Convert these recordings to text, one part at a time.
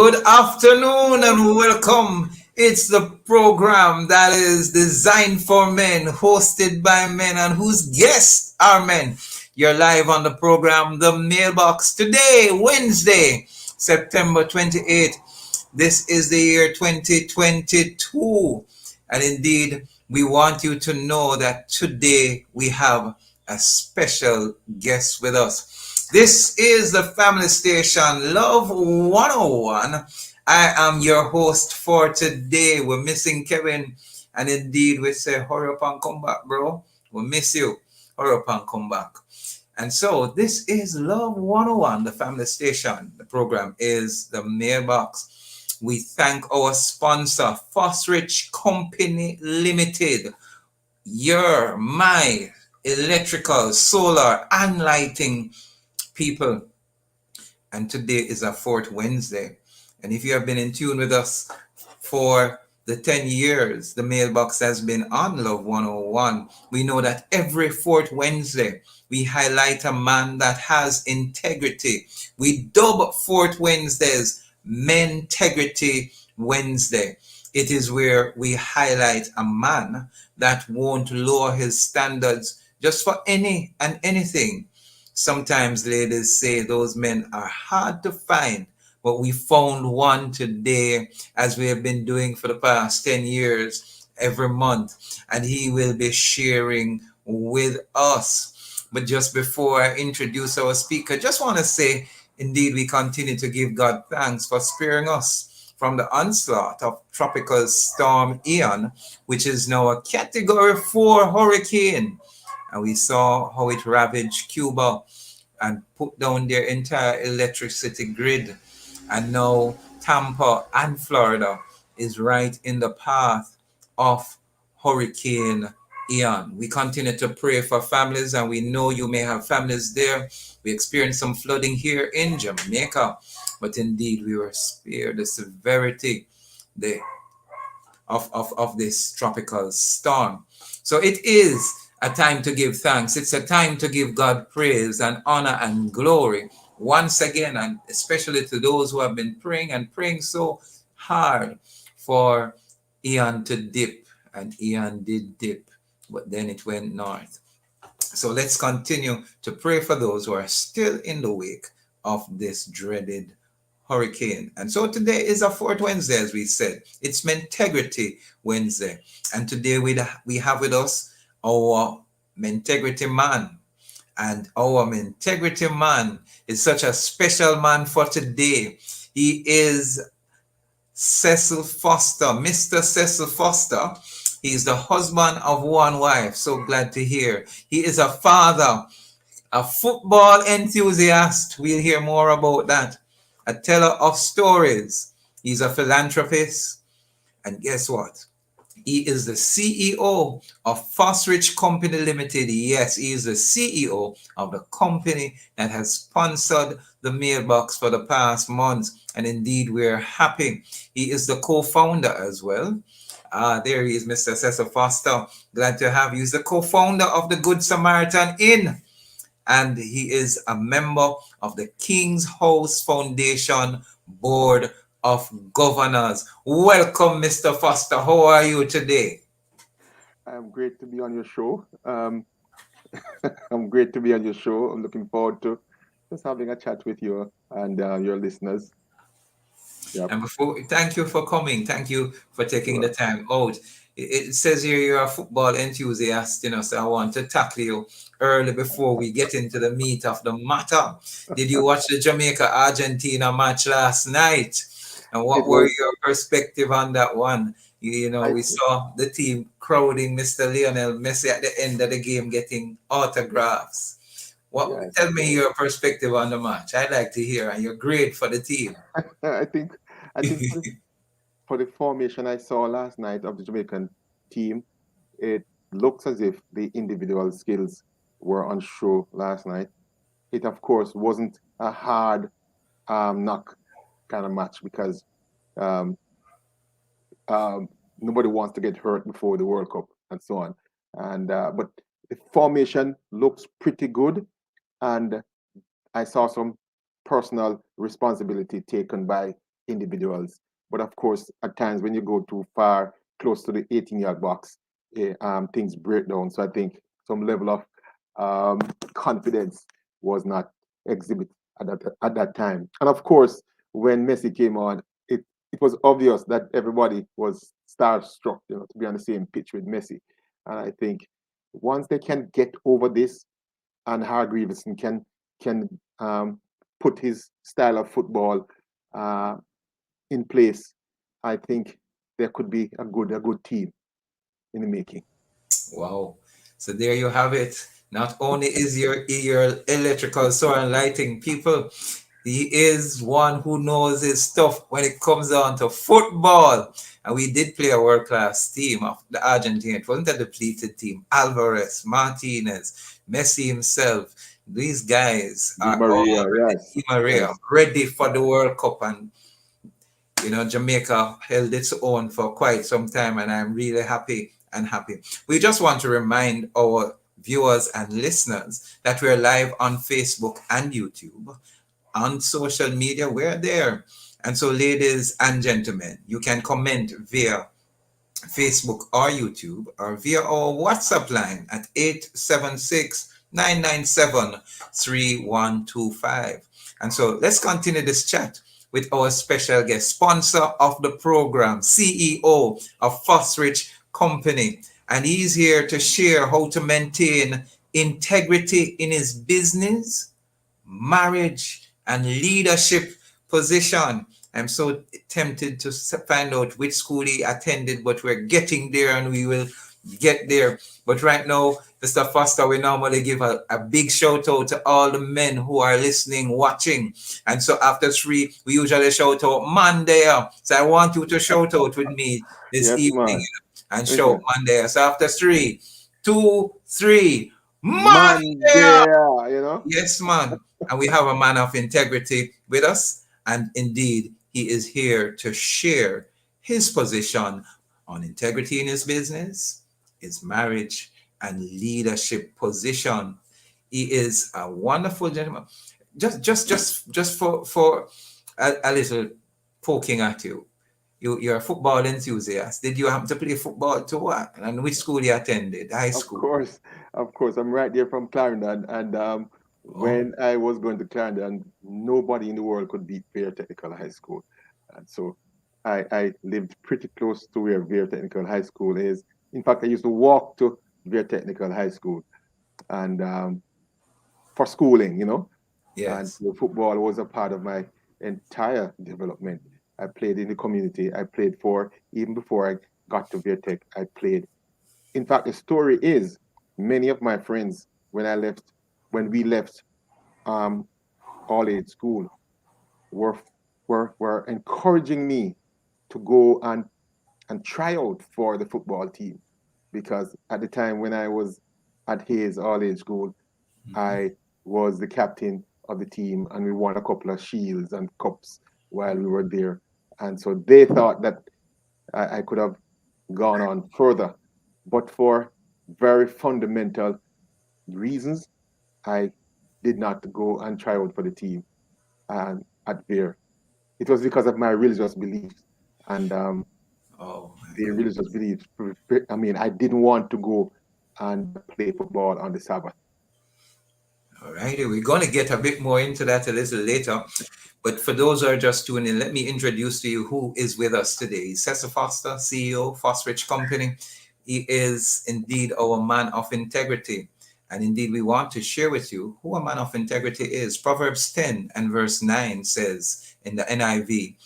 Good afternoon and welcome. It's the program that is designed for men, hosted by men, and whose guests are men. You're live on the program, The Mailbox. Today, Wednesday, September 28th. This is the year 2022. And indeed, we want you to know that today we have a special guest with us. This is the family station, Love 101. I am your host for today. We're missing Kevin. And indeed, we say, hurry up and come back, bro. We miss you. Hurry up and come back. And so this is Love 101, the family station. The program is the Mailbox. We thank our sponsor, Fosrich Company Limited. My electrical, solar, and lighting people. And today is our fourth Wednesday. And if you have been in tune with us for the 10 years the mailbox has been on Love 101, we know that every fourth Wednesday we highlight a man that has integrity. We dub fourth Wednesdays Mentegrity Wednesday. It is where we highlight a man that won't lower his standards just for any and anything. Sometimes ladies say those men are hard to find, but we found one today, as we have been doing for the past 10 years every month, and he will be sharing with us. But just before I introduce our speaker, just want to say, indeed, we continue to give God thanks for sparing us from the onslaught of tropical storm Ian, which is now a Category 4 hurricane. And we saw how it ravaged Cuba and put down their entire electricity grid. And now Tampa and Florida is right in the path of Hurricane Ian. We continue to pray for families, and we know you may have families there. We experienced some flooding here in Jamaica, but indeed we were spared the severity of this tropical storm. So it is a time to give thanks. It's a time to give God praise and honor and glory once again, and especially to those who have been praying and praying so hard for Ian to dip. And Ian did dip, but then it went north. So let's continue to pray for those who are still in the wake of this dreaded hurricane. And so today is a fourth Wednesday, as we said. It's Mentegrity Wednesday. And today we have with us our Mentegrity man. And our Mentegrity man is such a special man for today. He is Cecil Foster, Mr. Cecil Foster. He's the husband of one wife. So glad to hear. He is a father, a football enthusiast. We'll hear more about that. A teller of stories. He's a philanthropist. And guess what? He is the CEO of Fosrich Company Limited. Yes, he is the CEO of the company that has sponsored the mailbox for the past months. And indeed, we're happy. He is the co-founder as well. There he is, Mr. Cecil Foster. Glad to have you. He's the co-founder of the Good Samaritan Inn. And he is a member of the King's House Foundation Board of Governors. Welcome, Mr. Foster. How are you today? I'm great to be on your show. I'm great to be on your show. I'm looking forward to just having a chat with you and your listeners. Yep, And thank you for coming. Thank you for taking the sure. time out. It says here you're a football enthusiast, so I want to tackle you early before we get into the meat of the matter. Did you watch the Jamaica-Argentina match last night? And It what were was, your perspective on that one? I, We saw the team crowding Mr. Lionel Messi at the end of the game getting autographs. yes, Tell me your perspective on the match. I'd like to hear, and your grade for the team. I think, I think for the formation I saw last night of the Jamaican team, it looks as if the individual skills were on show last night. It, of course, wasn't a hard knock kind of match because um, nobody wants to get hurt before the World Cup and so on. And but the formation looks pretty good, and I saw some personal responsibility taken by individuals. But of course, at times when you go too far, close to the 18-yard box, things break down. So I think some level of um, confidence was not exhibited at that time. And of course, when Messi came on, it was obvious that everybody was starstruck, to be on the same pitch with Messi. And I think once they can get over this, and Hargreaves can put his style of football uh, in place, I think there could be a good team in the making. Wow. So there you have it. Not only is your electrical solar and lighting people, he is one who knows his stuff when it comes down to football. And we did play a world-class team of the Argentine. It wasn't a depleted team. Alvarez, Martinez, Messi himself. These guys Di are all Maria, ready. yes, Di Maria, yes, ready for the World Cup. And Jamaica held its own for quite some time, and I'm really happy and happy. We just want to remind our viewers and listeners that we're live on Facebook and YouTube. On social media, we're there. And so, ladies and gentlemen, you can comment via Facebook or YouTube or via our WhatsApp line at 876-997-3125. And so let's continue this chat with our special guest, sponsor of the program, CEO of Fosrich Company. And he's here to share how to maintain integrity in his business, marriage, and leadership position. I'm so tempted to find out which school he attended, but we're getting there and we will get there. But right now, Mr. Foster, we normally give a big shout out to all the men who are listening, watching. And so after three, we usually shout out man there. So I want you to shout out with me this yes, evening man. and shout Listen, man there. So after three, two, three, man man, there. there. Yes, man. And we have a man of integrity with us. And indeed, he is here to share his position on integrity in his business, his marriage, and leadership position. He is a wonderful gentleman. Just for a little poking at you. You're a football enthusiast. Did you happen to play football to what? And which school you attended? High Of school. course, of course. I'm right there from Clarendon, and Oh, when I was going to Clarendon, nobody in the world could beat Vere Technical High School, and so I lived pretty close to where Vere Technical High School is. In fact, I used to walk to Vere Technical High School, and for schooling. And yes. so football was a part of my entire development. I played in the community. I played for even before I got to Vere Tech. I played. In fact, the story is many of my friends when we left um, all age school, were were encouraging me to go and try out for the football team, because at the time when I was at Hayes all age school, Mhm. I was the captain of the team, and we won a couple of shields and cups while we were there. And so they thought that I could have gone on further, but for very fundamental reasons, I did not go and try out for the team at Bear. It was because of my religious beliefs, and Oh my the God. religious beliefs. I mean, I didn't want to go and play football on the Sabbath. All righty, we're going to get a bit more into that a little later. But for those who are just tuning in, let me introduce to you who is with us today. Cecil Foster, CEO, Fosrich Company. He is indeed our man of integrity. And indeed, we want to share with you who a man of integrity is. Proverbs 10 and verse 9 says in the NIV,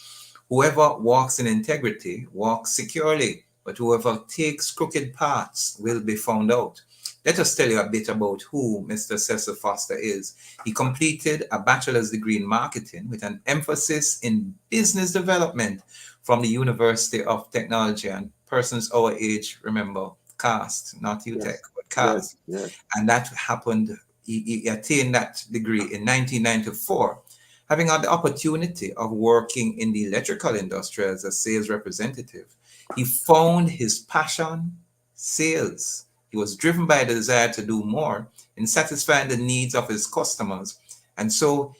whoever walks in integrity walks securely, but whoever takes crooked paths will be found out. Let us tell you a bit about who Mr. Cecil Foster is. He completed a bachelor's degree in marketing with an emphasis in business development from the University of Technology. And persons our age, remember, CAST, not UTech, Yes, but yes, CAST. yes, And that happened, he attained that degree in 1994, having had the opportunity of working in the electrical industry as a sales representative. He found his passion, sales. He was driven by the desire to do more in satisfying the needs of his customers. And so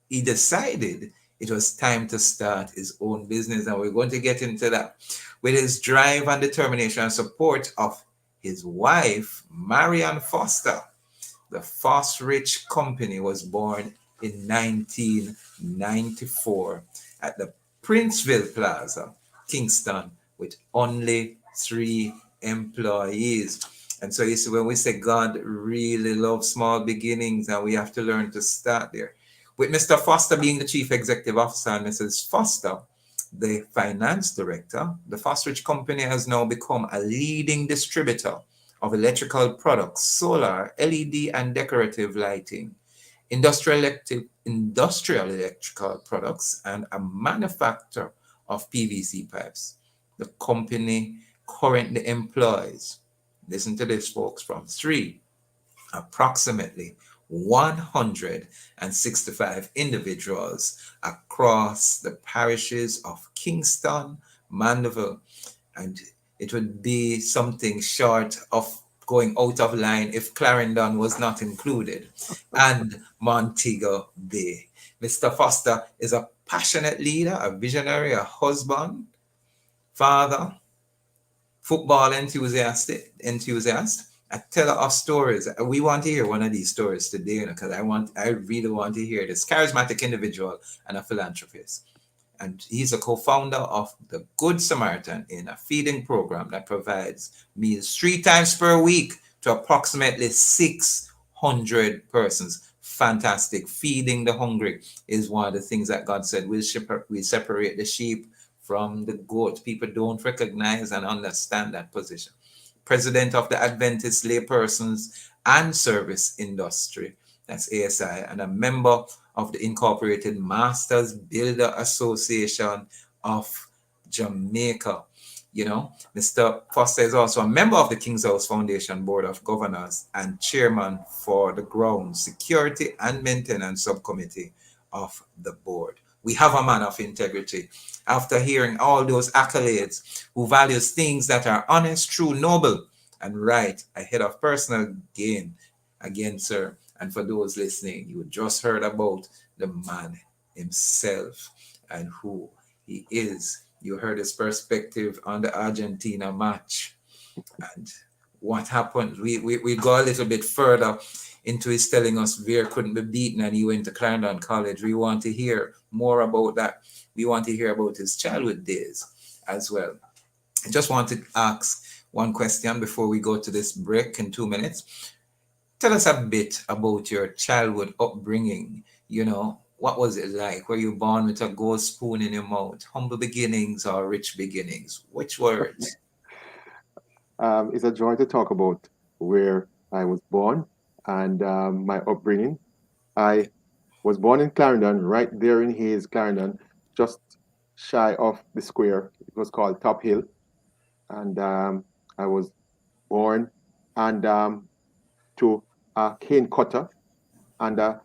he decided it was time to start his own business. And we're going to get into that. With his drive and determination and support of his wife, Marianne Foster, the Fosrich Company was born in 1994 at the Princeville Plaza, Kingston, with only 3 employees. And so you see, when we say God really loves small beginnings, and we have to learn to start there. With Mr. Foster being the chief executive officer and Mrs. Foster, the finance director, the Fosrich Company has now become a leading distributor of electrical products, solar, LED, and decorative lighting, industrial electrical products, and a manufacturer of PVC pipes. The company currently employs, listen to this, folks, from approximately 165 individuals across the parishes of Kingston, Mandeville, and it would be something short of going out of line if Clarendon was not included, and Montego Bay. Mr. Foster is a passionate leader, a visionary, a husband, father, football enthusiast, a teller of stories. We want to hear one of these stories today, because I really want to hear this charismatic individual and a philanthropist. And he's a co-founder of the Good Samaritan, in a feeding program that provides meals 3 times per week to approximately 600 persons. Fantastic. Feeding the hungry is one of the things that God said we separate the sheep from the goat. People don't recognize and understand that position. President of the Adventist Laypersons and Service Industry, that's ASI, and a member of the Incorporated Masters Builder Association of Jamaica. You know, Mr. Foster is also a member of the King's House Foundation Board of Governors and chairman for the Ground Security and Maintenance Subcommittee of the board. We have a man of integrity. After hearing all those accolades, who values things that are honest, true, noble, and right ahead of personal gain. Again, sir, and for those listening, you just heard about the man himself and who he is. You heard his perspective on the Argentina match and what happened. We go a little bit further into his telling us Veer couldn't be beaten and he went to Clarendon College. We want to hear more about that. We want to hear about his childhood days as well. I just want to ask one question before we go to this break in 2 minutes. Tell us a bit about your childhood upbringing. You know, what was it like? Were you born with a gold spoon in your mouth? Humble beginnings or rich beginnings? Which words? It's a joy to talk about where I was born and my upbringing. I was born in Clarendon, right there in Hayes, Clarendon, just shy of the square. It was called Top Hill. And I was born and to a cane cutter and a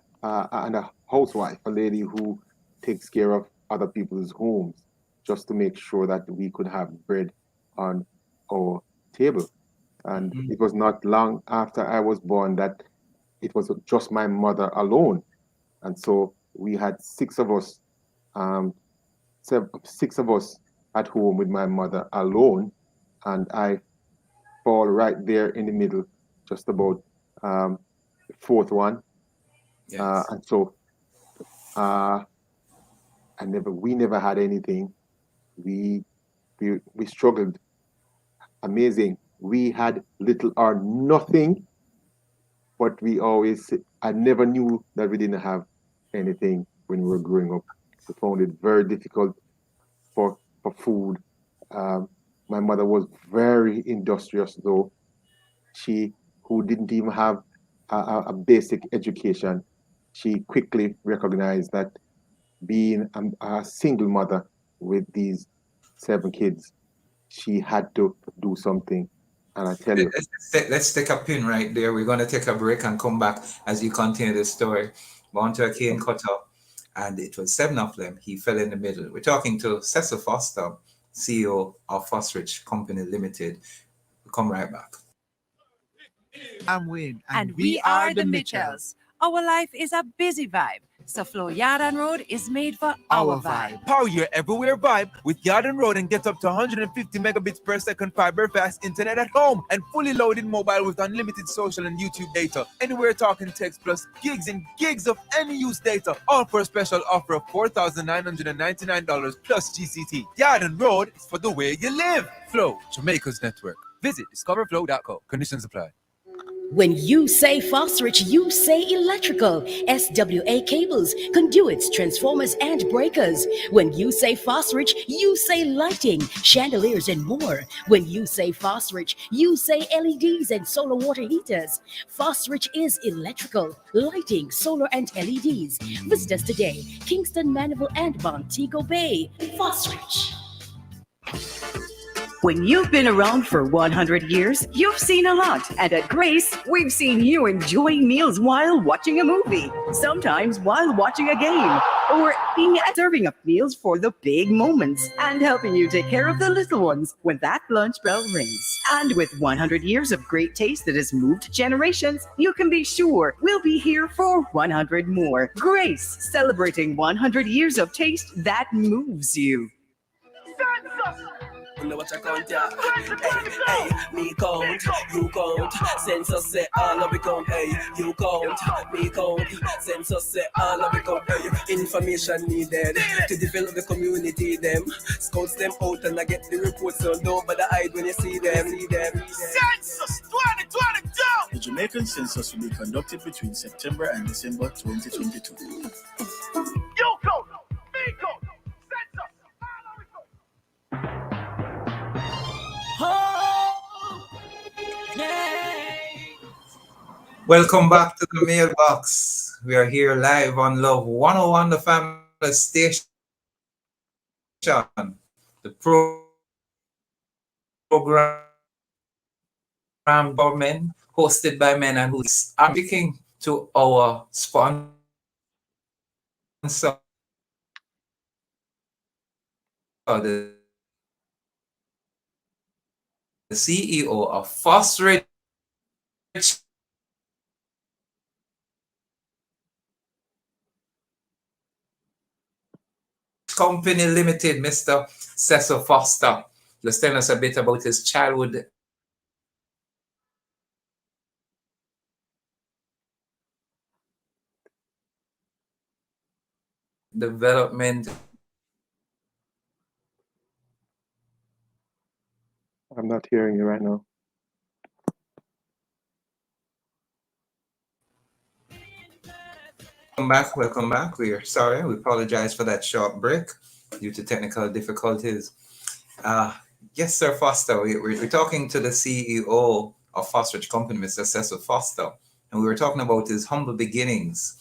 housewife, a lady who takes care of other people's homes, just to make sure that we could have bread on our table. And Mhm. it was not long after I was born that it was just my mother alone. And so we had um, 6 of us at home with my mother alone. And I fall right there in the middle, just about the fourth one. Yes. And so uh, we never had anything. We, we struggled amazing. We had little or nothing, but I never knew that we didn't have anything when we were growing up. We found it very difficult for food. Um, my mother was very industrious, though. She, who didn't even have a basic education, she quickly recognized that being a single mother with these 7 kids, she had to do something. And I tell you, Let's take a pin right there. We're going to take a break and come back as you continue the story. Born to a cane cutter, and it was 7 of them. He fell in the middle. We're talking to Cecil Foster, CEO of Fosrich Company Limited. We'll come right back. I'm Wayne, and we are the Mitchells. Our life is a busy vibe. So Flow Yardan Road is made for our vibe. Power your everywhere vibe with Yarden Road and get up to 150 megabits per second fiber fast internet at home and fully loaded mobile with unlimited social and YouTube data. Anywhere talking text plus gigs and gigs of any use data. All for a special offer of $4,999 plus GCT. Yarden Road is for the way you live. Flow, Jamaica's network. Visit discoverflow.co. Conditions apply. When you say Fosrich, you say electrical. SWA cables, conduits, transformers, and breakers. When you say Fosrich, you say lighting, chandeliers, and more. When you say Fosrich, you say LEDs and solar water heaters. Fosrich is electrical, lighting, solar, and LEDs. Visit us today, Kingston, Mandeville, and Montego Bay. Fosrich. When you've been around for 100 years, you've seen a lot. And at Grace, we've seen you enjoying meals while watching a movie, sometimes while watching a game, or eating and serving up meals for the big moments, and helping you take care of the little ones when that lunch bell rings. And with 100 years of great taste that has moved generations, you can be sure we'll be here for 100 more. Grace, celebrating 100 years of taste that moves you. You know what I count, yeah. Hey, me count, you count. Census say all of we count. Hey, you count, me count. Census say all of we count. Hey, information needed to develop the community. Them scouts them out and I get the reports. So don't bother hide when you see them. Census 2022. The Jamaican census will be conducted between September and December 2022. You count, me count. Welcome back to the mailbox. We are here live on Love 101, the family station. The program for men, hosted by men and who's speaking to our sponsor, the CEO of Fosrich Company Limited, Mr. Cecil Foster. Just tell us a bit about his childhood development. I'm not hearing you right now. Welcome back. We are sorry. We apologize for that short break due to technical difficulties. Yes, Sir Foster. We're talking to the CEO of Fosrich Company, Mr. Cecil Foster, and we were talking about his humble beginnings.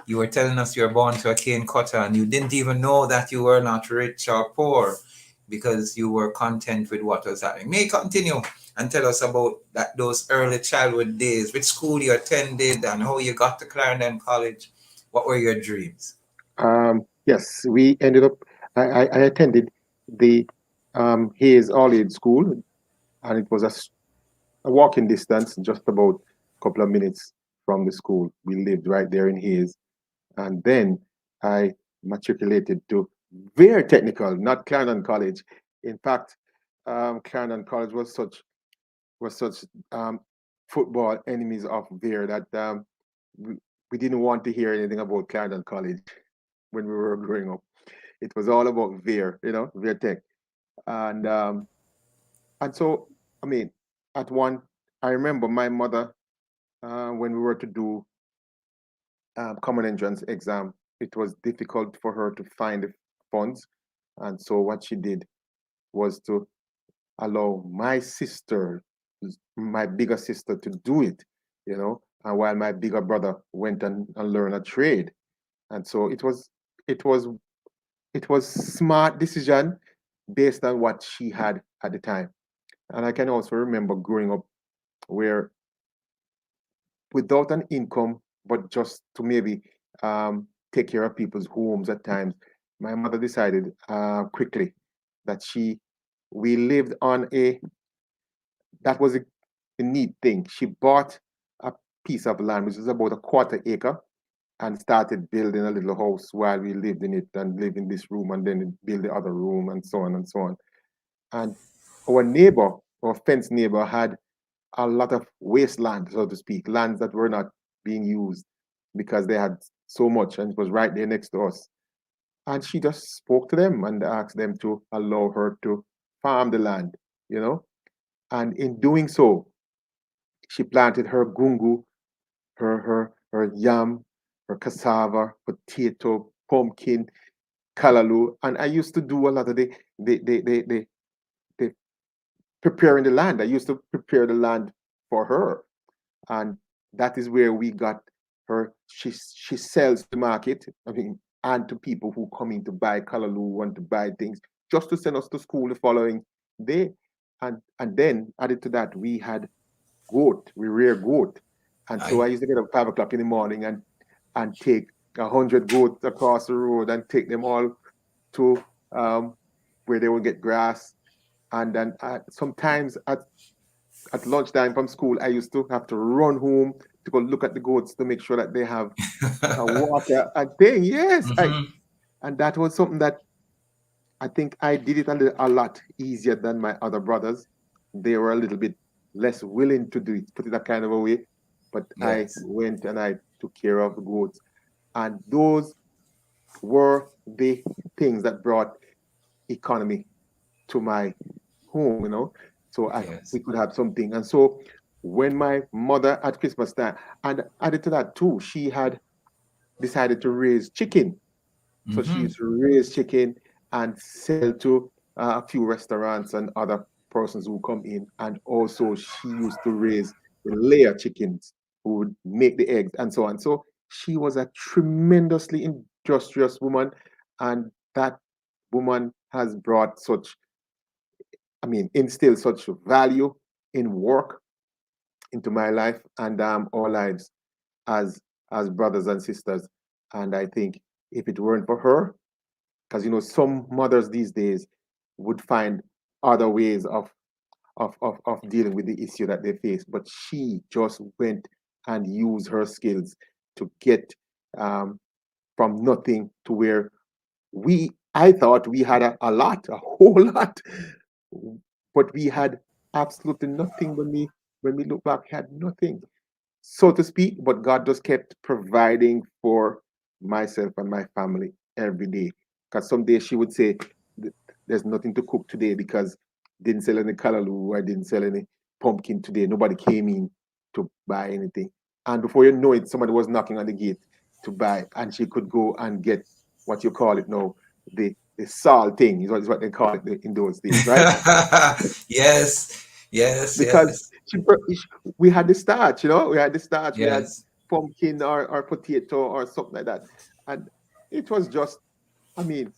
You were telling us you were born to a cane cutter and you didn't even know that you were not rich or poor because you were content with what was happening. May you continue and tell us about those early childhood days, which school you attended and how you got to Clarendon College. What were your dreams? Yes, we ended up, I attended the Hayes All-Aid School, and it was a walking distance, just about a couple of minutes from the school. We lived right there in Hayes. And then I matriculated to Vere Technical, not Clarendon College. In fact, Clarendon College was such football enemies of Vere that we didn't want to hear anything about Clarendon College when we were growing up. It was all about Vere, Vere Tech. And so, I mean, I remember my mother, when we were to do common entrance exam, it was difficult for her to find the funds. And so what she did was to allow my sister, my bigger sister, to do it, and while my bigger brother went and learned a trade. And so it was smart decision based on what she had at the time. And I can also remember growing up where without an income, but just to maybe take care of people's homes at times, my mother decided quickly that we lived on that was a neat thing. She bought a piece of land, which is about a quarter acre, and started building a little house while we lived in it and live in this room and then build the other room and so on and so on. And our neighbor, our fence neighbor, had a lot of wasteland, so to speak, lands that were not being used because they had so much and it was right there next to us. And she just spoke to them and asked them to allow her to farm the land, you know. And in doing so, she planted her gungu, her yam, her cassava, potato, pumpkin, callaloo. And I used to do a lot of the preparing the land. I used to prepare the land for her. And that is where we got her. She sells to market, I mean, and to people who come in to buy callaloo and to buy things just to send us to school the following day. And then added to that, we had goat. We rear goat. And so I I used to get up 5 o'clock in the morning and take 100 goats across the road and take them all to where they would get grass. And then sometimes at lunchtime from school, I used to have to run home to go look at the goats to make sure that they have water and thing. Yes, Mhm. and that was something that I think I did it a lot easier than my other brothers. They were a little bit less willing to do it, put it that kind of a way. But I Yes. went and I took care of the goats. And those were the things that brought economy to my home, you know. So we Yes. could have something. And so when my mother at Christmas time, and added to that too, she had decided to raise chicken. So she Hmm. used to raise chicken and sell to a few restaurants and other persons who come in. And also she used to raise the layer chickens who would make the eggs and so on. So she was a tremendously industrious woman. And that woman has brought such, I mean, instilled such value in work into my life and our lives as brothers and sisters. And I think if it weren't for her, because some mothers these days would find other ways of dealing with the issue that they face, but she just went and used her skills to get um, from nothing to where I thought we had a lot, a whole lot, but we had absolutely nothing when we look back. We had nothing, so to speak, but God just kept providing for myself and my family every day. Because some days she would say, there's nothing to cook today because didn't sell any callaloo, I didn't sell any pumpkin today. Nobody came in to buy anything. And before you know it, somebody was knocking on the gate to buy, and she could go and get what you call it now, the salt thing is what they call it in those days, right? Yes. Yes. Because Yes. she, we had the starch, we had the starch, we had Yes. pumpkin or potato or something like that. And it was just, I mean,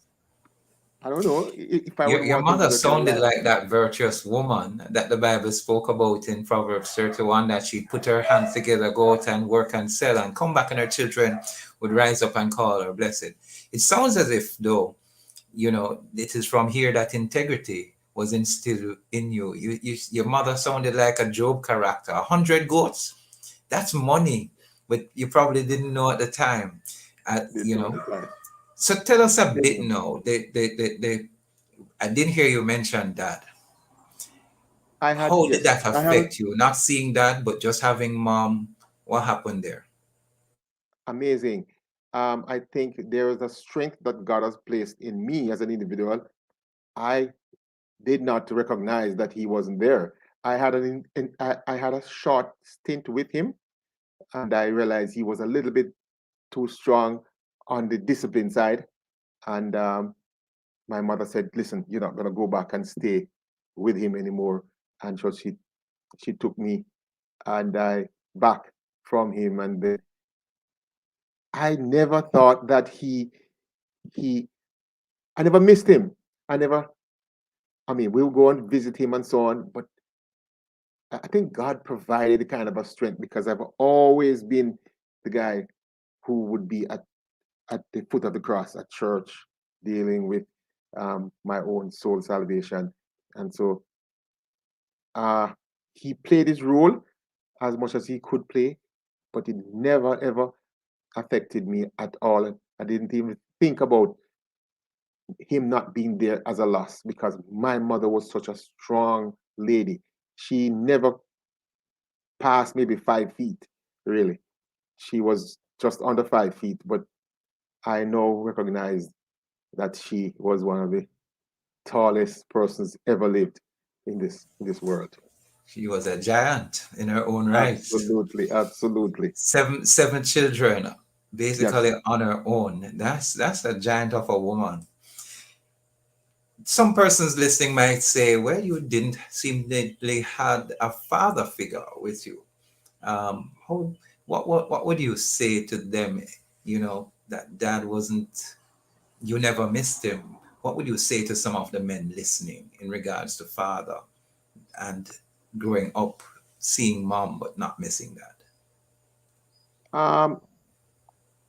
I don't know if I would Your want to mother live a better sounded life. like that virtuous woman that the Bible spoke about in Proverbs 31, that she put her hands together, go out and work and sell and come back, and her children would rise up and call her blessed. It sounds as if, though, it is from here that integrity was instilled in you. Your mother sounded like a Job character. 100 goats, that's money, but you probably didn't know at the time. Uh, Didn't you know at know. the time. So tell us a Didn't bit know. now. I didn't hear you mention that. How did Yes, that I had affect you? Not seeing that, but just having mom. What happened there? amazing. I think there is a strength that God has placed in me as an individual. I did not recognize that He wasn't there. I had a short stint with Him, and I realized He was a little bit too strong on the discipline side. And my mother said, "Listen, you're not gonna go back and stay with him anymore." And so she took me and I back from him. And then I never thought that he I never missed him. I never. I mean, we'll go and visit him and so on. But I think God provided a kind of a strength because I've always been the guy who would be at the foot of the cross at church, dealing with my own soul salvation. And so uh, he played his role as much as he could play, but it never ever affected me at all. I didn't even think about him not being there as a loss because my mother was such a strong lady. She never passed maybe 5 feet, really. She was just under 5 feet, but I now recognize that she was one of the tallest persons ever lived in this world. She was a giant in her own right. Absolutely, absolutely. Seven children, basically Yes. on her own. That's a giant of a woman. Some persons listening might say, well, you didn't seemingly had a father figure with you. How, what would you say to them, that dad wasn't, you never missed him? What would you say to some of the men listening in regards to father and growing up seeing mom but not missing that? Um,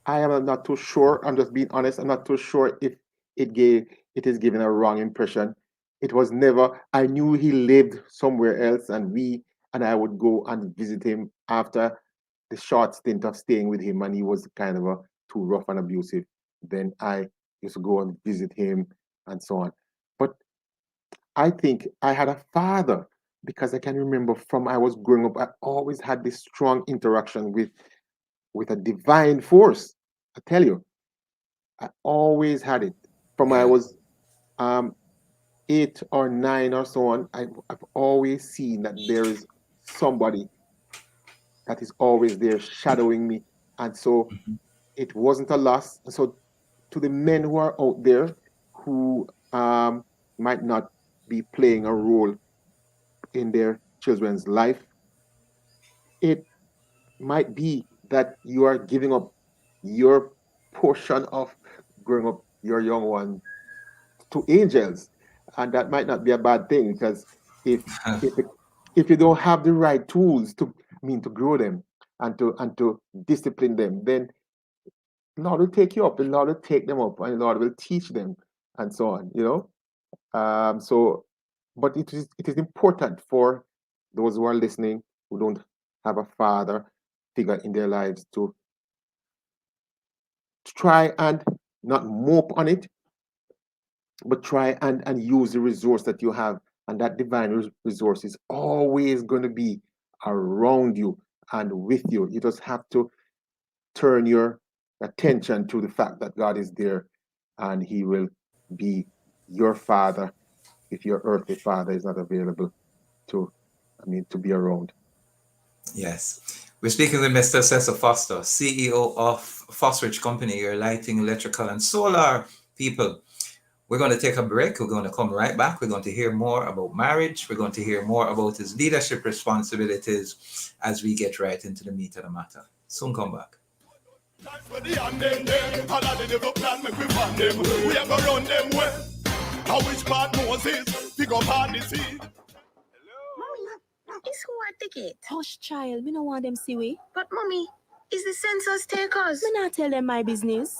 I am not too sure. I'm just being honest. I'm not too sure if it gave it is giving a wrong impression. It was never. I knew he lived somewhere else, and I would go and visit him after the short stint of staying with him, and he was kind of a too rough and abusive. Then I used to go and visit him and so on. But I think I had a father because I can remember from I was growing up. I always had this strong interaction with a divine force. I tell you, I always had it from I Yeah. was 8 or 9 or so on. I've always seen that there is somebody that is always there shadowing me, and so Mhm. it wasn't a loss. And so, to the men who are out there who might not be playing a role in their children's life, it might be that you are giving up your portion of growing up your young one to angels, and that might not be a bad thing because if if it, if you don't have the right tools to grow them and to discipline them, then the Lord will take you up, the Lord will take them up, and the Lord will teach them, and so on. So, but it is important for those who are listening who don't have a father figure in their lives to try and not mope on it, but try and use the resource that you have, and that divine resource is always going to be around you and with you. You just have to turn your attention to the fact that God is there, and he will be your father if your earthly father is not available to to be around. Yes. We're speaking with Mr. Cecil Foster, CEO of Fosrich Company, your lighting, electrical, and solar people. We're going to take a break. We're going to come right back. We're going to hear more about marriage. We're going to hear more about his leadership responsibilities as we get right into the meat of the matter. Soon come back. It's who I ticket. Hush, child. We don't want them see we. But mommy, is the census takers? Me not tell them my business.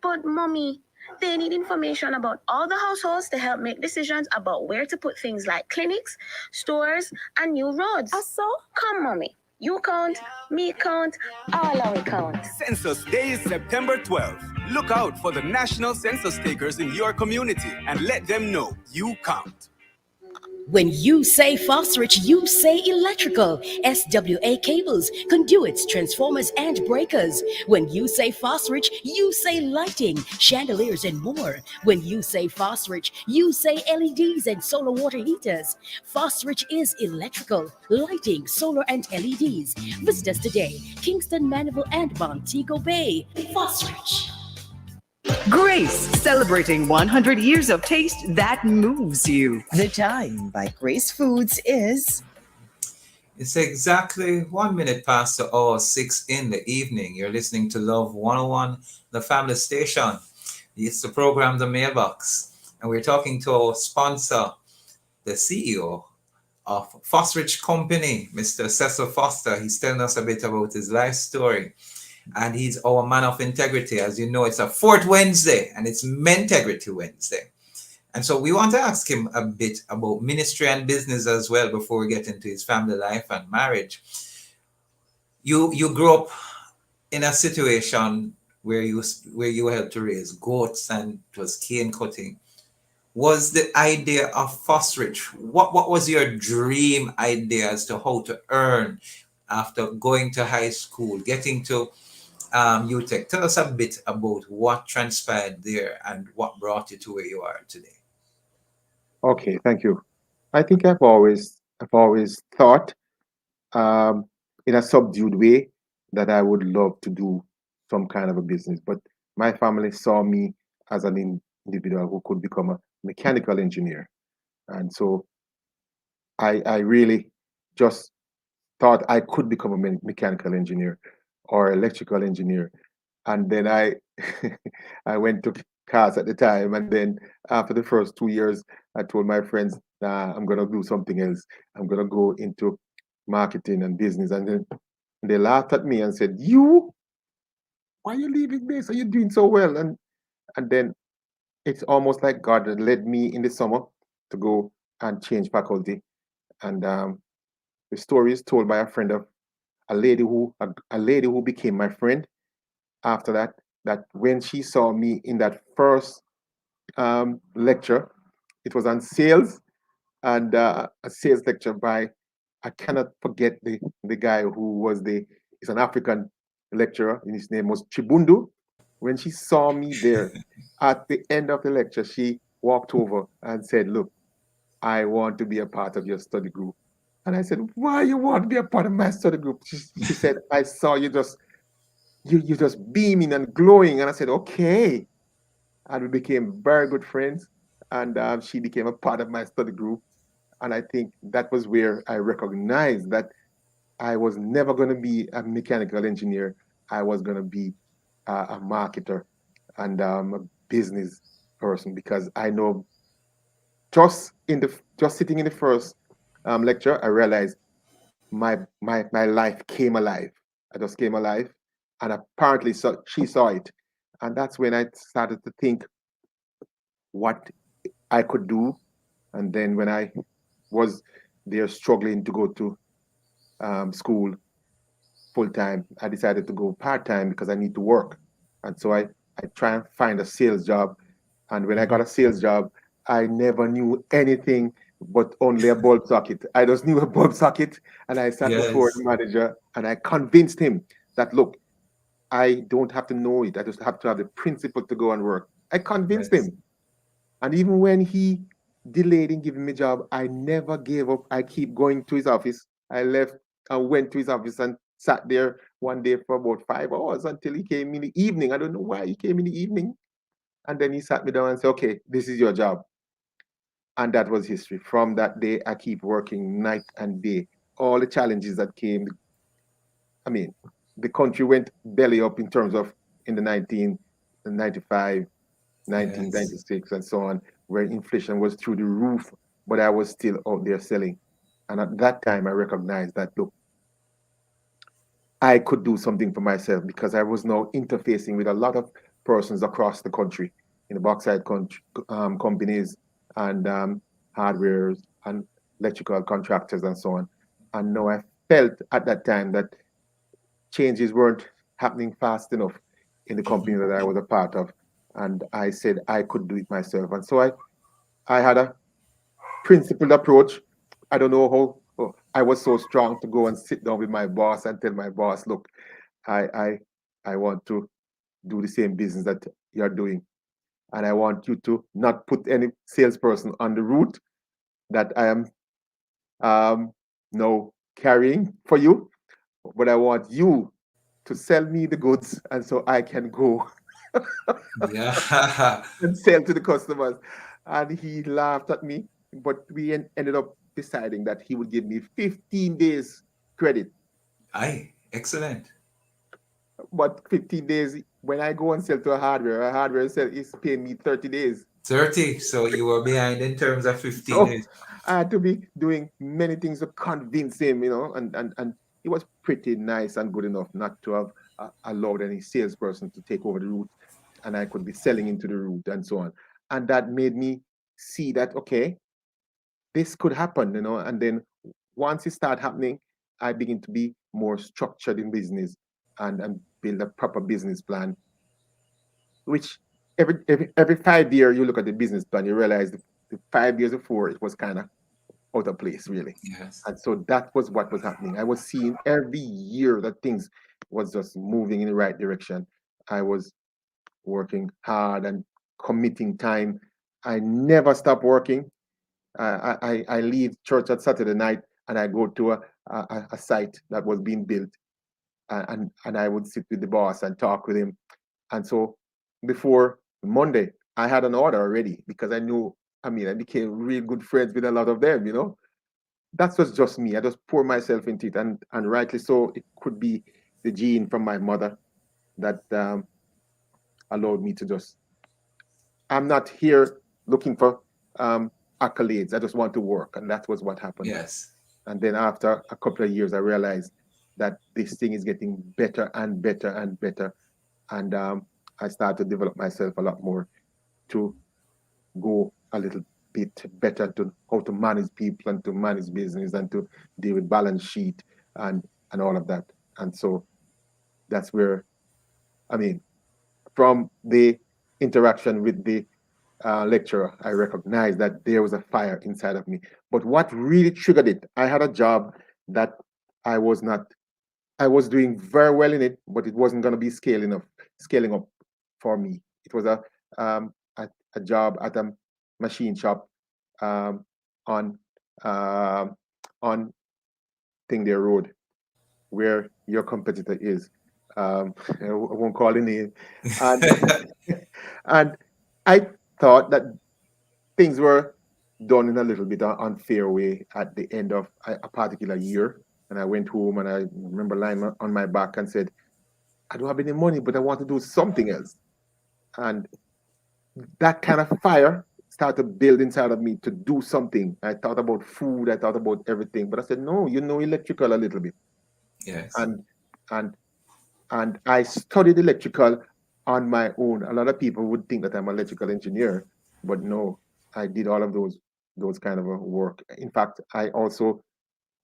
But mommy, they need information about all the households to help make decisions about where to put things like clinics, stores, and new roads. So? Come, mommy. You count, me count, all our count. Census Day is September 12th. Look out for the national census takers in your community and let them know you count. When you say Fosrich, you say electrical. SWA cables, conduits, transformers, and breakers. When you say Fosrich, you say lighting, chandeliers, and more. When you say Fosrich, you say LEDs and solar water heaters. Fosrich is electrical, lighting, solar, and LEDs. Visit us today, Kingston, Mandeville, and Montego Bay. Fosrich. Grace, celebrating 100 years of taste that moves you. The time by Grace Foods is... It's exactly 1 minute past the hour 6 in the evening. You're listening to Love 101, the family station. It's the program, The Mailbox. And we're talking to our sponsor, the CEO of Fosrich Company, Mr. Cecil Foster. He's telling us a bit about his life story. And he's our man of integrity. As you know, it's a fourth Wednesday, and it's Mentegrity Wednesday. And so we want to ask him a bit about ministry and business as well before we get into his family life and marriage. You grew up in a situation where you were helped to raise goats and it was cane cutting, was the idea of Fosrich. What was your dream idea as to how to earn after going to high school, getting to UTech? Tell us a bit about what transpired there and what brought you to where you are today. Okay, thank you. I think I've always thought um, in a subdued way that I would love to do some kind of a business, but my family saw me as an individual who could become a mechanical engineer, and so I really just thought I could become a mechanical engineer or electrical engineer. And then I I went to class at the time, and then after the first 2 years, I told my friends, nah, I'm gonna do something else. I'm gonna go into marketing and business. And then they laughed at me and said, "You? Why are you leaving this? Are you doing so well?" And then it's almost like God had led me in the summer to go and change faculty. And the story is told by a friend of a lady who became my friend after that, that when she saw me in that first lecture, it was on sales, and a sales lecture by, I cannot forget the guy who was he's an African lecturer, and his name was Chibundu. When she saw me there at the end of the lecture, she walked over and said, "Look, I want to be a part of your study group." And I said, "Why you want to be a part of my study group?" She said, "I saw you just beaming and glowing." And I said, "Okay." And we became very good friends. And she became a part of my study group. And I think that was where I recognized that I was never going to be a mechanical engineer. I was going to be a marketer and a business person, because I know just sitting in the first lecture, I realized my life came alive. I just came alive, and apparently she saw it, and that's when I started to think what I could do. And then when I was there struggling to go to school full time, I decided to go part time because I need to work. And so I try and find a sales job. And when I got a sales job, I never knew anything but only a bulb socket. I just knew a bulb socket, and I sat before Yes, the manager and I convinced him that, look, I don't have to know it. I just have to have the principle to go and work. I convinced yes, him. And even when he delayed in giving me a job, I never gave up. I keep going to his office. I left and went to his office and sat there one day for about 5 hours until he came in the evening. I don't know why he came in the evening. And then he sat me down and said, "Okay, this is your job." And that was history. From that day, I keep working night and day. All the challenges that came, I mean, the country went belly up in terms of in the 1995, yes. 1996, and so on, where inflation was through the roof, but I was still out there selling. And at that time, I recognized that, look, I could do something for myself, because I was now interfacing with a lot of persons across the country in the bauxite companies and hardwares and electrical contractors and so on. And now I felt at that time that changes weren't happening fast enough in the company that I was a part of. And I said I could do it myself. And so I had a principled approach. I don't know how I was so strong to go and sit down with my boss and tell my boss, look, I I I want to do the same business that you're doing. And I want you to not put any salesperson on the route that I am um, now carrying for you, but I want you to sell me the goods, and so I can go Yeah. and sell to the customers. And he laughed at me, but we ended up deciding that he would give me 15 days credit. Aye, excellent. But 15 days, when I go and sell to a hardware sell is paying me 30 days. 30. So you were behind in terms of 15 So days. I had to be doing many things to convince him, and he was pretty nice and good enough not to have allowed any salesperson to take over the route, and I could be selling into the route and so on. And that made me see that, okay, this could happen. And then once it started happening, I begin to be more structured in business. and build a proper business plan, which every 5 year you look at the business plan, you realize the 5 years before it was kind of out of place, really. Yes. And so that was what was happening. I was seeing every year that things was just moving in the right direction. I was working hard and committing time. I never stopped working. I leave church at Saturday night and I go to a site that was being built, and I would sit with the boss and talk with him. And so before Monday, I had an order already because I knew, I mean, I became real good friends with a lot of them, you know. That was just me. I just pour myself into it, and rightly so. It could be the gene from my mother that allowed me to just. I'm not here looking for accolades. I just want to work, and that was what happened. Yes. And then after a couple of years, I realized that this thing is getting better and better and better, and I started to develop myself a lot more to go a little bit better to how to manage people and to manage business and to deal with balance sheet and all of that. And so that's where, I mean, from the interaction with the lecturer, I recognized that there was a fire inside of me. But what really triggered it, I had a job that I was not, I was doing very well in it, but it wasn't going to be scaling up for me. It was um, a job at a machine shop um, on um on Thingdale Road, where your competitor is. I won't call the name, and and I thought that things were done in a little bit unfair way at the end of a particular year. And I went home and I remember lying on my back and said, I don't have any money, but I want to do something else. And that kind of fire started to build inside of me to do something. I thought about food, I thought about everything, but I said, no, you know electrical a little bit. Yes. And and and I studied electrical on my own. A lot of people would think that I'm an electrical engineer, but no, I did all of those kind of work. In fact, I also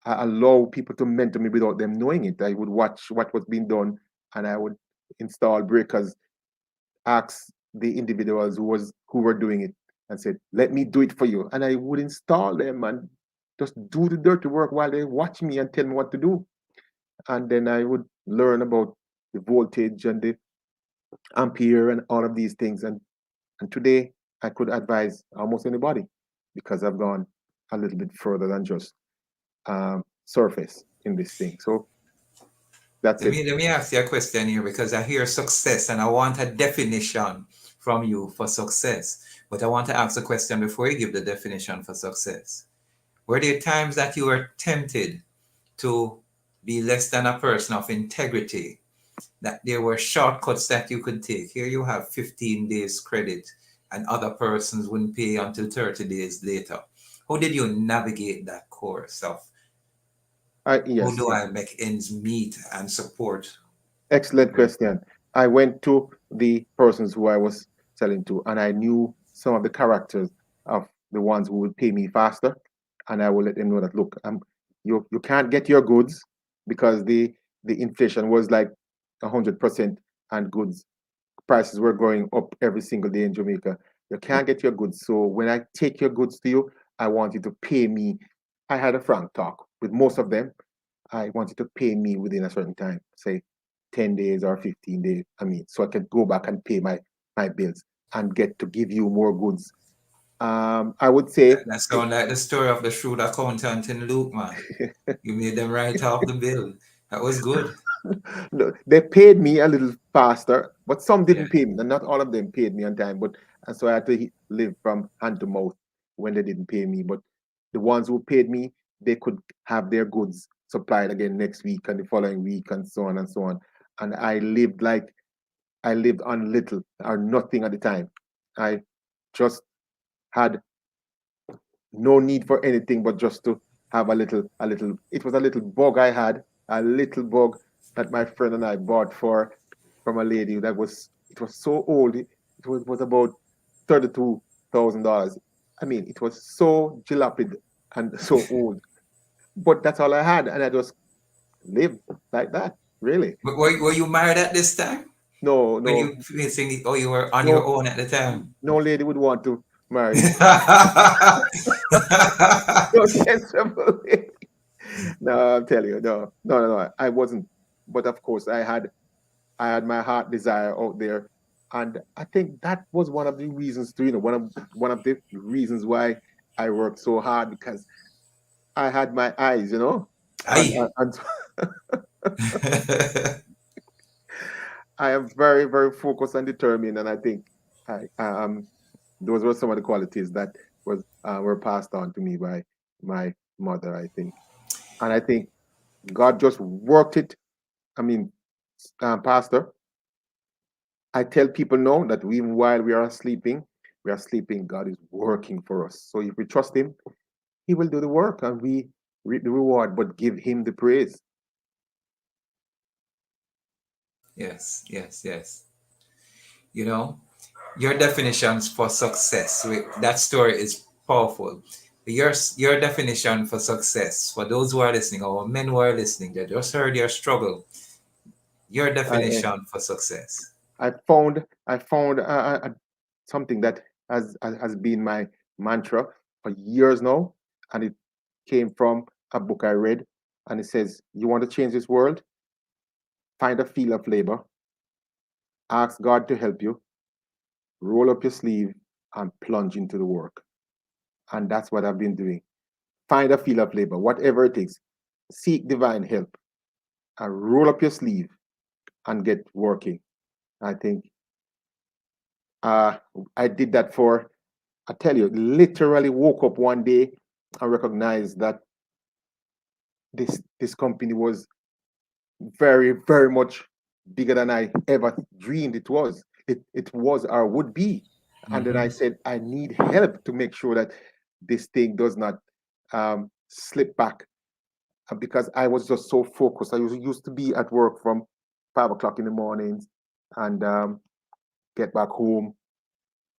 allow people to mentor me without them knowing it. I would watch what was being done, and I would install breakers, ask the individuals who were doing it, and said, "Let me do it for you." And I would install them and just do the dirty work while they watch me and tell me what to do. And then I would learn about the voltage and the ampere and all of these things. And today I could advise almost anybody because I've gone a little bit further than just surface in this thing. So that's it. Let me ask you a question here because I hear success and I want a definition from you for success. But I want to ask a question before you give the definition for success. Were there times that you were tempted to be less than a person of integrity? That there were shortcuts that you could take? Here you have 15 days credit and other persons wouldn't pay until 30 days later. How did you navigate that course of how Yes, do I make ends meet and support? excellent question. I went to the persons who I was selling to, and I knew some of the characters of the ones who would pay me faster, and I will let them know that look, you can't get your goods because the inflation was like 100%, and goods prices were going up every single day in Jamaica. You can't get your goods, so when I take your goods to you, I want you to pay me. I had a frank talk with most of them. I wanted to pay me within a certain time, say 10 days or 15 days. I mean, so I could go back and pay my bills and get to give you more goods. I would say That sounds like the story of the shrewd accountant in Luke, man. You made them write off the bill. That was good. no, they paid me a little faster, but some Yeah. didn't pay me. And not all of them paid me on time, but and so I had to live from hand to mouth when they didn't pay me. But the ones who paid me, they could have their goods supplied again next week and the following week and so on and so on. And I lived on little or nothing at the time. I just had no need for anything but just to have a little. It was a little bug I had, a little bug that my friend and I bought from a lady that it was so old. It was about $32,000. I mean, it was so jaloped and so old. But that's all I had, and I just lived like that. Really? Were you married at this time? No, When no, you facing, oh, you were on your no, own at the time. no lady would want to marry me. No sensible lady. No, I'm telling you, no. I wasn't. But of course, I had my heart desire out there, and I think that was one of the reasons to, one of the reasons why I worked so hard, because I had my eyes, Aye. and I am very, very focused and determined, and I think those were some of the qualities that were passed on to me by my mother, I think, and I think God just worked it. I mean, Pastor, I tell people now that even while we are sleeping, God is working for us. So if we trust Him, He will do the work, and we reap the reward, but give Him the praise. Yes, yes, yes. You know, your definitions for success. That story is powerful. Your definition for success, for those who are listening, or men who are listening, that just heard your struggle. Your I, definition for success. I found something that has been my mantra for years now, and it came from a book I read, and it says, "You want to change this world? Find a field of labor, ask God to help you, roll up your sleeve, and plunge into the work." And that's what I've been doing. Find a field of labor, whatever it is. Seek divine help and roll up your sleeve and get working. I think I did that for, I tell you, literally woke up one day and recognized that this company was very, very much bigger than I ever dreamed it was. It was or would be. And then I said, I need help to make sure that this thing does not slip back, because I was just so focused. I used to be at work from 5 o'clock in the mornings and get back home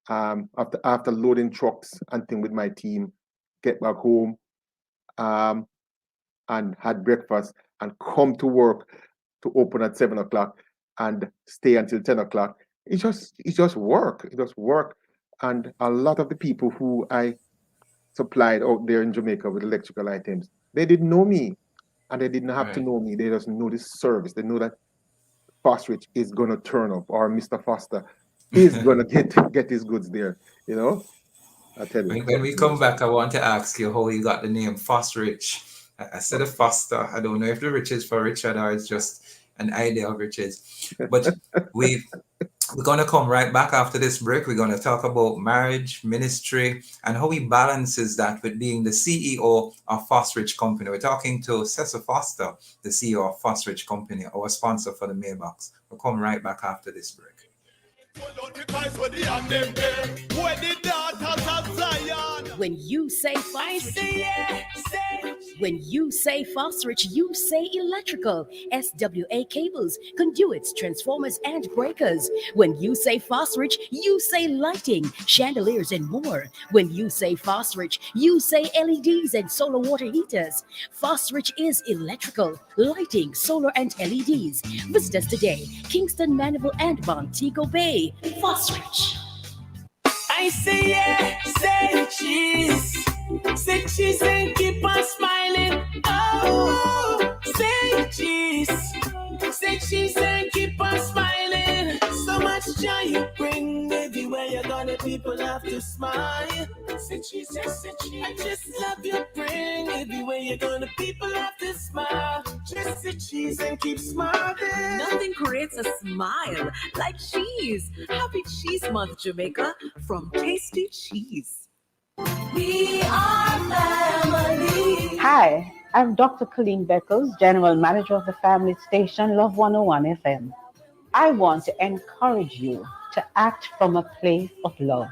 after loading trucks and thing with my team, get back home and had breakfast and come to work to open at 7 o'clock and stay until 10 o'clock. It's just work. It just work. And a lot of the people who I supplied out there in Jamaica with electrical items, they didn't know me, and they didn't have to Right. know me. They just know this service. They know that Fosrich is gonna turn up, or Mr. Foster is gonna get his goods there. I tell you. When we come back, I want to ask you how you got the name Fosrich. I said a Foster. I don't know if the rich is for Richard or it's just an idea of riches. But we're going to come right back after this break. We're going to talk about marriage, ministry, and how he balances that with being the CEO of Fosrich Company. We're talking to Cecil Foster, the CEO of Fosrich Company, our sponsor for the mailbox. We'll come right back after this break. When you say Fosrich, when you say Fosrich, you say electrical, SWA cables, conduits, transformers, and breakers. When you say Fosrich, you say lighting, chandeliers, and more. When you say Fosrich, you say LEDs and solar water heaters. Fosrich is electrical, lighting, solar, and LEDs. Visit us today, Kingston, Mandeville, and Montego Bay. Fosrich. I say yeah, say cheese. Say cheese and keep on smiling. Oh, say cheese. Say cheese and keep on smiling. So much joy you bring everywhere you're gonna, people have to smile. Say cheese, say cheese. I just love you bring everywhere you're gonna, people have to smile. Just say cheese and keep smiling. Nothing creates a smile like cheese. Happy Cheese Month, Jamaica, from Tasty Cheese. We are family. Hi, I'm Dr. Colleen Beckles, General Manager of the family station Love 101 FM. I want to encourage you to act from a place of love.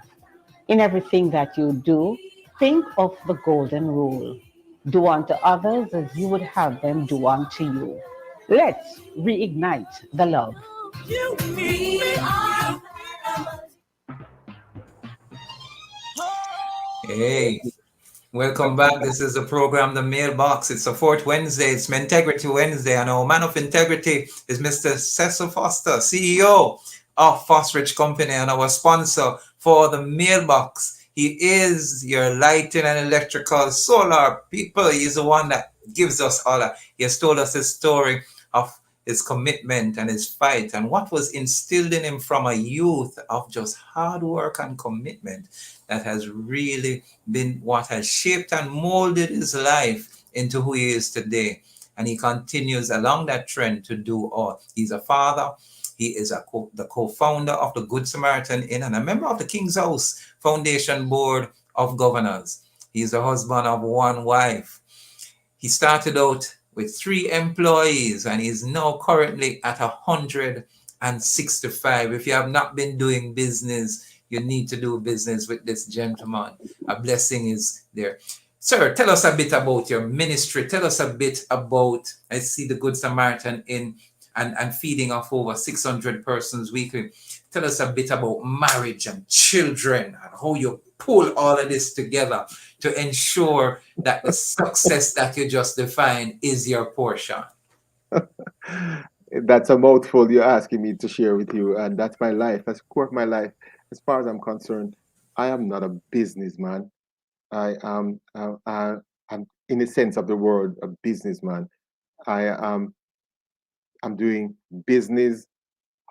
In everything that you do, think of the golden rule. Do unto others as you would have them do unto you. Let's reignite the love. We are Hey, Welcome back. This is the program, The Mailbox. It's the fourth Wednesday. It's Integrity Wednesday. And our man of integrity is Mr. Cecil Foster, CEO of Fosrich Company and our sponsor for The Mailbox. He is your lighting and electrical solar people. He's the one that gives us all that. He has told us his story of his commitment and his fight and what was instilled in him from a youth of just hard work and commitment that has really been what has shaped and molded his life into who he is today. And he continues along that trend to do all. He's a father. He is the co-founder of the Good Samaritan Inn and a member of the King's House Foundation Board of Governors. He's a husband of one wife. He started out with 3 employees and is now currently at 165. If you have not been doing business, you need to do business with this gentleman. A blessing is there. Sir, tell us a bit about your ministry. Tell us a bit about, I see the Good Samaritan Inn and feeding of over 600 persons weekly. Tell us a bit about marriage and children and how you pull all of this together to ensure that the success that you just defined is your portion. That's a mouthful you're asking me to share with you, and that's my life. That's core of my life. As far as I'm concerned, I am not a businessman. I am, I'm in the sense of the word, a businessman. I am, I'm doing business.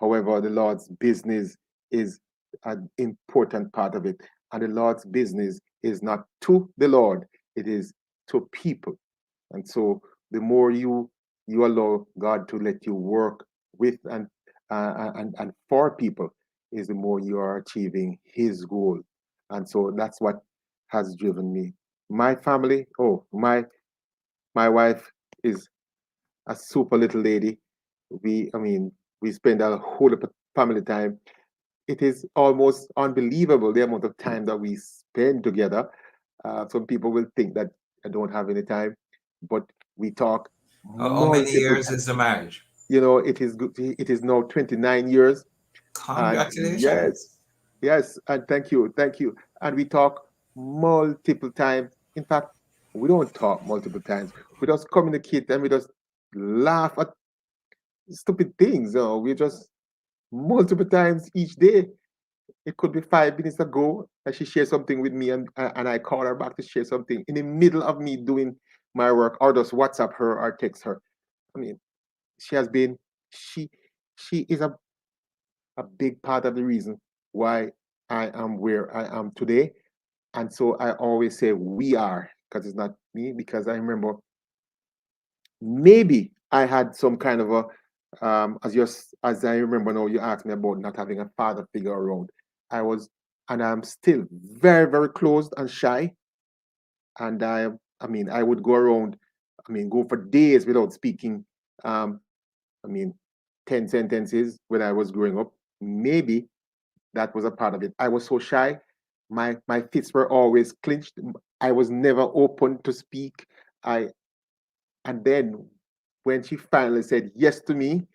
However, the Lord's business is an important part of it, and the Lord's business is not to the Lord; it is to people. And so, the more you allow God to let you work with and for people, is the more you are achieving His goal. And so that's what has driven me. My family, oh, my wife is a super little lady. I mean, we spend a whole lot of family time. It is almost unbelievable the amount of time that we spend together. Some people will think that I don't have any time, but we talk How many multiple years is the marriage? You know, it is good. It is now 29 years. And Congratulations. yes, and thank you. And we talk multiple times. In fact, we don't talk multiple times. We just communicate and we just laugh at stupid things. We just multiple times each day. It could be 5 minutes ago that she shared something with me, and I call her back to share something in the middle of me doing my work, or just WhatsApp her or text her. I mean, she has been she she is a big part of the reason why I am where I am today. And so I always say we are, because it's not me, because I remember maybe I had some kind of a as I remember now, you asked me about not having a father figure around. I was, and I'm still very, very closed and shy. And I mean, I would go around, I mean, go for days without speaking. I mean, 10 sentences when I was growing up. Maybe that was a part of it. I was so shy. My fists were always clenched. I was never open to speak. I And then when she finally said yes to me,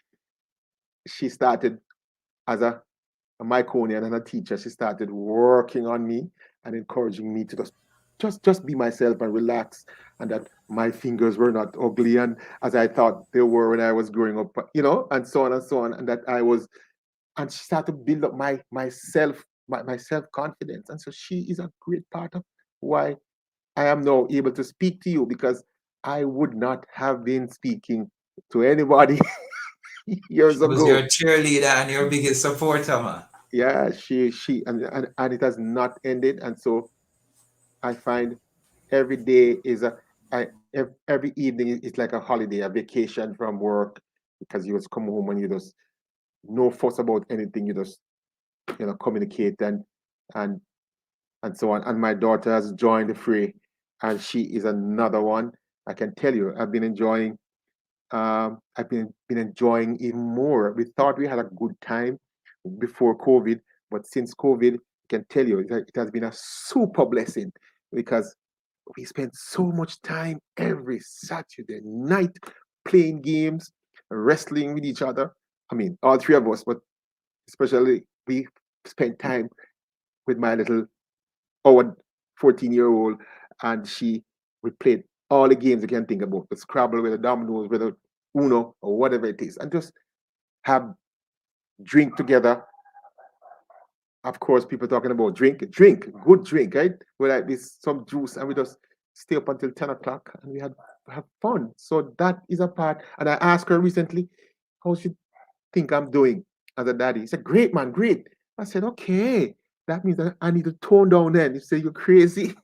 she started as a Myconian and a teacher. She started working on me and encouraging me to just be myself and relax, and that my fingers were not ugly and as I thought they were when I was growing up, and so on and so on, and that I was, and she started to build up my self confidence, and so she is a great part of why I am now able to speak to you, because I would not have been speaking to anybody years She was your ago. cheerleader and your biggest supporter, man. Yeah, she and it has not ended, and so I find every day is every evening is like a holiday, a vacation from work, because you just come home and you just no fuss about anything. You just communicate and and so on. And my daughter has joined the fray, and she is another one. I can tell you, I've been enjoying even more. We thought we had a good time before COVID, but since COVID, I can tell you it has been a super blessing, because we spend so much time every Saturday night playing games, wrestling with each other. I mean, all 3 of us, but especially we spend time with my little our 14-year-old, and we played all the games you can think about, the Scrabble, with the dominoes, with the Uno, or whatever it is, and just have drink together. Of course, people talking about drink, good drink, right? We like this some juice, and we just stay up until 10 o'clock, and we have fun. So that is a part. And I asked her recently, how she think I'm doing as a daddy. He said, "Great, man, great." I said, "Okay, that means that I need to tone down." Then you say you're crazy.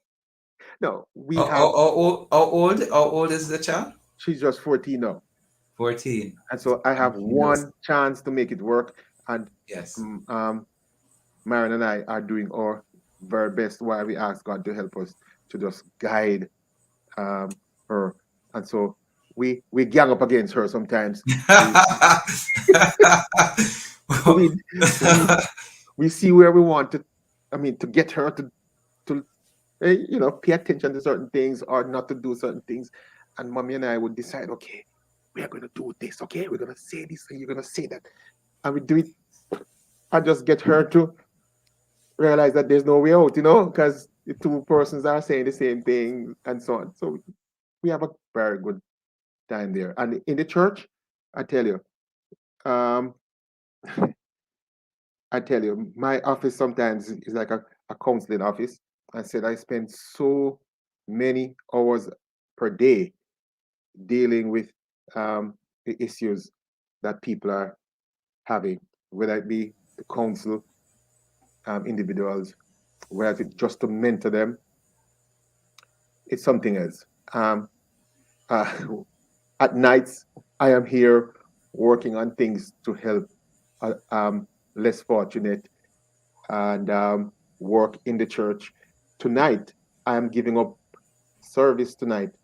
No, we have. How old is the child? She's just 14 now. 14. And so I have one chance to make it work. And yes, Marion and I are doing our very best while we ask God to help us to just guide her. And so we gang up against her sometimes. we see where we want to, to get her to pay attention to certain things or not to do certain things. And mommy and I would decide, okay, we are going to do this, okay? We're going to say this and you're going to say that. And we do it. I just get her to realize that there's no way out, because the two persons are saying the same thing and so on. So we have a very good time there. And in the church, I tell you, my office sometimes is like a counseling office. I said I spend so many hours per day dealing with the issues that people are having, whether it be to counsel individuals, whether it's just to mentor them. It's something else. At nights, I am here working on things to help less fortunate and work in the church. Tonight, I am giving up service tonight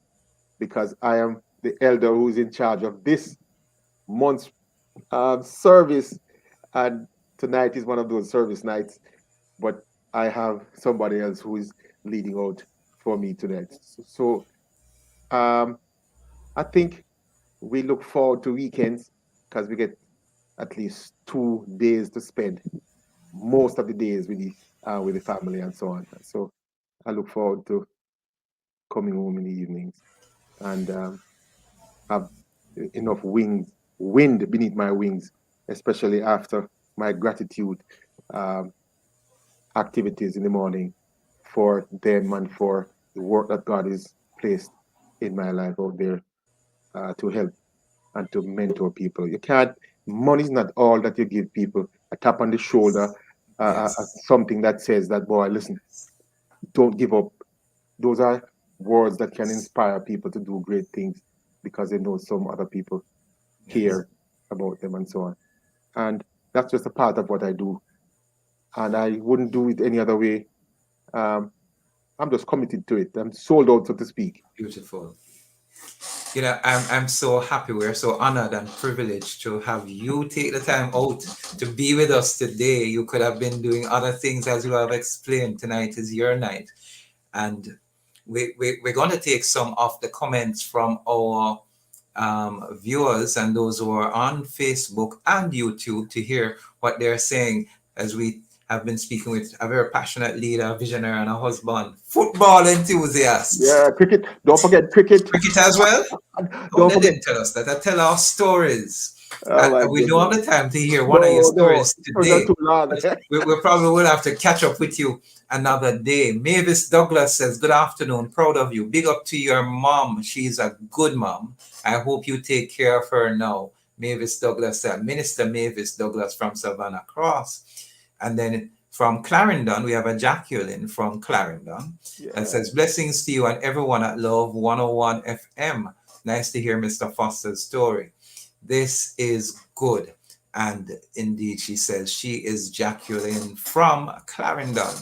because I am the elder who's in charge of this month's service. And tonight is one of those service nights, but I have somebody else who is leading out for me tonight. So I think we look forward to weekends because we get at least 2 days to spend most of the days with the family and so on. So I look forward to coming home in the evenings and have enough wind beneath my wings, especially after my gratitude activities in the morning for them and for the work that God has placed in my life out there to help and to mentor people. Money is not all that you give people. A tap on the shoulder, something that says that, boy, listen, don't give up. Those are words that can inspire people to do great things because they know some other people care about them and so on. And that's just a part of what I do. And I wouldn't do it any other way. I'm just committed to it. I'm sold out, so to speak. Beautiful. I'm so happy. We're so honored and privileged to have you take the time out to be with us today. You could have been doing other things, as you have explained. Tonight is your night. And we're going to take some of the comments from our viewers and those who are on Facebook and YouTube to hear what they're saying as we have been speaking with a very passionate leader, visionary, and a husband, football enthusiast. Yeah, cricket. Don't forget cricket. Cricket as well. Don't forget. They tell us that. I tell our stories. Oh, we don't have the time to hear one of your stories today. Too long. we probably will have to catch up with you another day. Mavis Douglas says, "Good afternoon. Proud of you. Big up to your mom. She's a good mom. I hope you take care of her now." Mavis Douglas said, Minister Mavis Douglas from Savannah Cross. And then from Clarendon, we have a Jacqueline from Clarendon that says, "Blessings to you and everyone at Love 101 FM. Nice to hear Mr. Foster's story. This is good." And indeed, she says she is Jacqueline from Clarendon.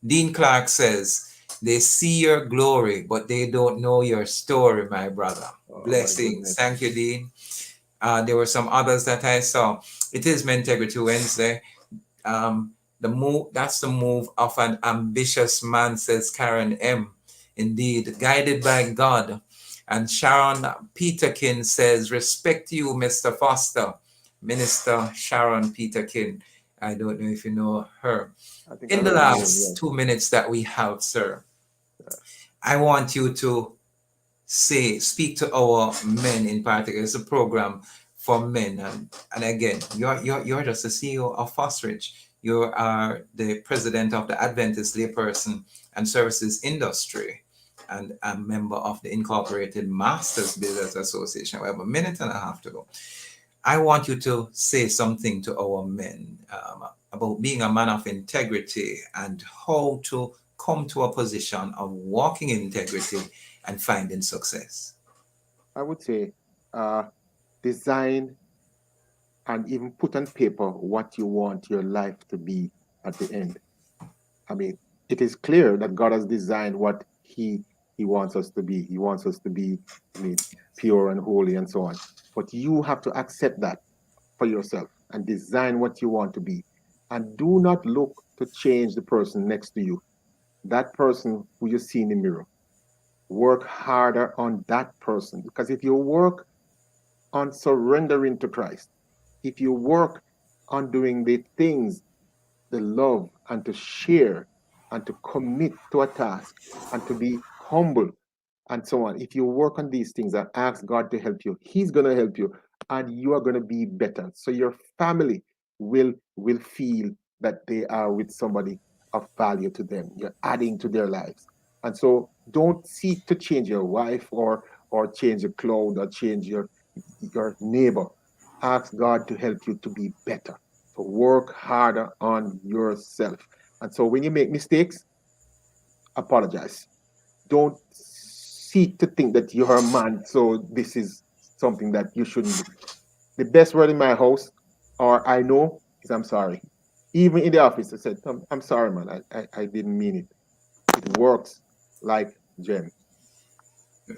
Dean Clark says, "They see your glory, but they don't know your story, my brother." Blessings. Thank you, Dean. There were some others that I saw. It is Mentegrity Wednesday. That's the move of an ambitious man, says Karen M. Indeed, guided by God. And Sharon Peterkin says, "Respect you, Mr. Foster." Minister Sharon Peterkin. I don't know if you know her. In the last 2 minutes that we have, sir, I want you to speak to our men in particular. It's a program for men, and again, you're just the CEO of Fosrich. You are the president of the Adventist Layperson and Services Industry, and a member of the Incorporated Masters Builders Association. We have a minute and a half to go. I want you to say something to our men about being a man of integrity and how to come to a position of walking in integrity and finding success. I would say design and even put on paper what you want your life to be at the end. I mean, it is clear that God has designed what He wants us to be. He wants us to be, I mean, pure and holy and so on. But you have to accept that for yourself and design what you want to be. And do not look to change the person next to you. That person who you see in the mirror. Work harder on that person. Because if you work on surrendering to Christ, if you work on doing the things, the love, and to share and to commit to a task and to be humble and so on, if you work on these things and ask God to help you, He's going to help you and you are going to be better. So your family will feel that they are with somebody of value to them. You're adding to their lives. And so don't seek to change your wife or change your clothes or change your neighbor. Ask God to help you to be better. So work harder on yourself. And so when you make mistakes, apologize. Don't seek to think that you're a man, so this is something that you shouldn't do. The best word in my house, or I know, is I'm sorry. Even in the office, I said, I'm sorry, man. I didn't mean it. It works like gem.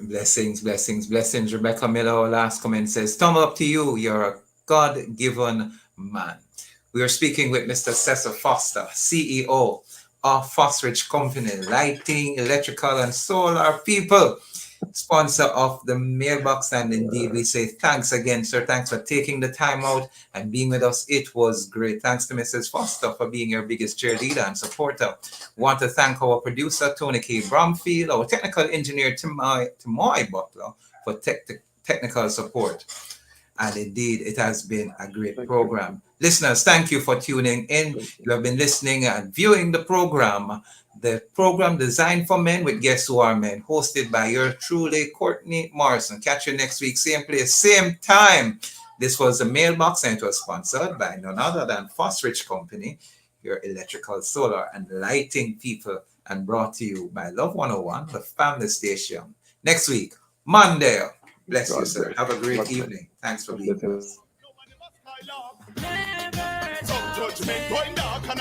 Blessings, blessings, blessings. Rebecca Miller, our last comment says, thumb up to you. You're a God-given man. We are speaking with Mr. Cecil Foster, CEO of Fosrich Company, lighting, electrical, and solar people, sponsor of the mailbox. And indeed, we say thanks again, sir. Thanks for taking the time out and being with us. It was great. Thanks to Mrs. Foster for being your biggest cheerleader and supporter. Want to thank our producer, Tony K. Bromfield, our technical engineer, Tamoy Butler, for technical support. And indeed, it has been a great program. Listeners, thank you for tuning in. You have been listening and viewing the program designed for men with guests who are men, hosted by your truly, Courtney Morrison. Catch you next week, same place, same time. This was the Mailbox, and it was sponsored by none other than Fosrich Company, your electrical, solar, and lighting people, and brought to you by Love 101, the family station. Next week, Monday. Bless you, sir. Have a great evening. Thanks for being with us. Some judgment going down.